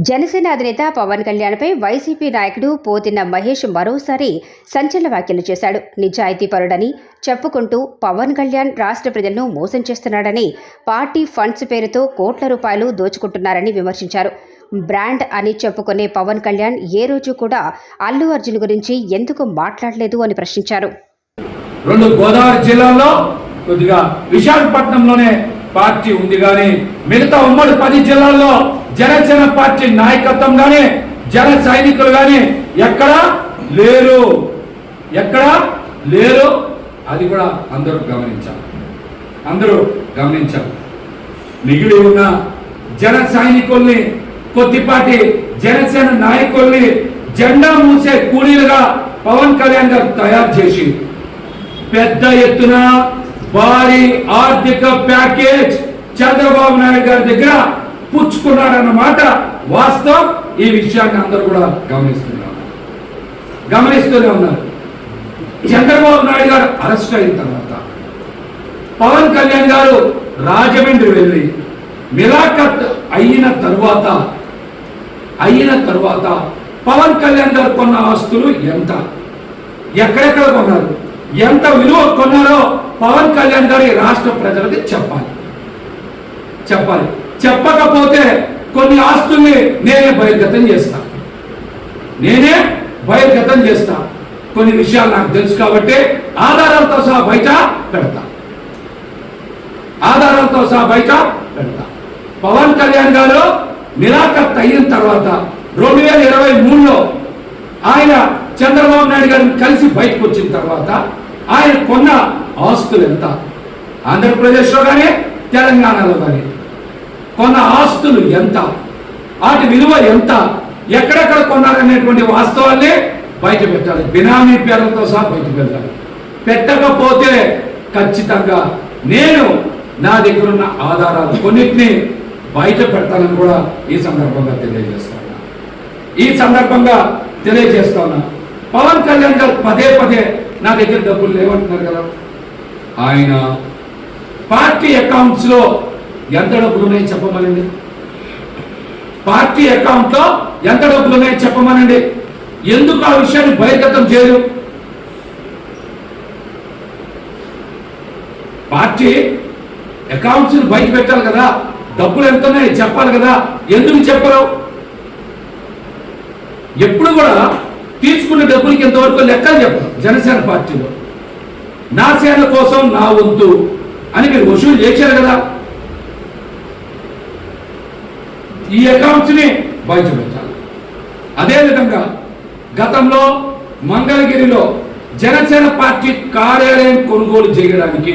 జనసేన అధినేత పవన్ కళ్యాణ్పై వైసీపీ నాయకుడు పోతిన మహేష్ మరోసారి సంచలన వ్యాఖ్యలు చేశాడు. నిజాయితీపరుడని చెప్పుకుంటూ పవన్ కళ్యాణ్ రాష్ట్ర ప్రజలను మోసం చేస్తున్నాడని, పార్టీ ఫండ్స్ పేరుతో కోట్ల రూపాయలు దోచుకుంటున్నారని విమర్శించారు. బ్రాండ్ అని చెప్పుకునే పవన్ కళ్యాణ్ ఏ రోజు కూడా అల్లు అర్జున్ గురించి ఎందుకు మాట్లాడలేదు అని ప్రశ్నించారు. రెండు గోదావరి జిల్లాల్లో కొద్దిగా విశాఖపట్నంలోనే పార్టీ ఉంది కానీ మిగతా ఉమ్మడి 10 జిల్లాల్లో జనసేన పార్టీ నాయకత్వం కానీ జన సైనికులు కానీ ఎక్కడా లేరు. అది కూడా అందరూ గమనించారు. మిగిలి ఉన్న జన సైనికుల్ని, కొద్దిపాటి జనసేన నాయకుల్ని జెండా మూసే కూలీలుగా పవన్ కళ్యాణ్ గారు తయారు చేసి పెద్ద ఎత్తున భారీ ఆర్థిక ప్యాకేజ్ చంద్రబాబు నాయుడు గారి దగ్గర పుచ్చుకున్నాడన్నమాట వాస్తవం. ఈ విషయాన్ని అందరూ కూడా గమనిస్తూనే ఉన్నారు. చంద్రబాబు నాయుడు గారు అరెస్ట్ అయిన తర్వాత పవన్ కళ్యాణ్ గారు రాజమండ్రి వెళ్ళి మిలాఖత్ అయిన తర్వాత పవన్ కళ్యాణ్ గారు కొన్న ఆస్తులు ఎంత, ఎక్కడెక్కడ కొన్నారు, ఎంత విలువ కొన్నారో పవన్ కళ్యాణ్ గారు రాష్ట్ర ప్రజలకి చెప్పాలి. చెప్పకపోతే కొన్ని ఆస్తుల్ని నేనే బహిర్గతం చేస్తా. కొన్ని విషయాలు నాకు తెలుసు కాబట్టి ఆధారాలతో సహా బయట పెడతా. పవన్ కళ్యాణ్ గారు నిరాకరణ అయిన తర్వాత 2023లో ఆయన చంద్రబాబు నాయుడు గారిని కలిసి బయటకు వచ్చిన తర్వాత ఆయన కొన్న ఆస్తులు ఎంత, ఆంధ్రప్రదేశ్లో కానీ తెలంగాణలో కానీ కొన్న ఆస్తులు ఎంత, వాటి విలువ ఎంత, ఎక్కడెక్కడ కొన్నారనేటువంటి వాస్తవాన్ని బయట పెట్టాలి. బినామీ పేర్లతో సహా బయట పెట్టాలి. పెట్టకపోతే ఖచ్చితంగా నేను నా దగ్గర ఉన్న ఆధారాలు కొన్నిటిని బయట పెడతానని కూడా ఈ సందర్భంగా తెలియజేస్తా ఉన్నా. పవన్ కళ్యాణ్ గారు పదే నా దగ్గర డబ్బులు లేవంటున్నారు కదా. ఆయన పార్టీ అకౌంట్స్ లో ఎంత డబ్బులు ఉన్నాయో చెప్పమనండి. పార్టీ అకౌంట్ లో ఎంత డబ్బులు ఉన్నాయో చెప్పమనండి. ఎందుకు ఆ విషయాన్ని బహిర్గతం చేయరు? పార్టీ అకౌంట్స్ బయట పెట్టాలి కదా, డబ్బులు ఎంత ఉన్నాయో చెప్పాలి కదా. ఎందుకు చెప్పరు? ఎప్పుడు కూడా తీసుకున్న డబ్బులకి ఎంతవరకు లెక్కలు చెప్పరు. జనసేన పార్టీలో నా సేన కోసం నా వంతు అని మీరు వసూలు చేశారు కదా. ఈ అకౌంట్స్ ని బయట పెట్టాలి. అదేవిధంగా గతంలో మంగళగిరిలో జనసేన పార్టీ కార్యాలయం కొనుగోలు చేయడానికి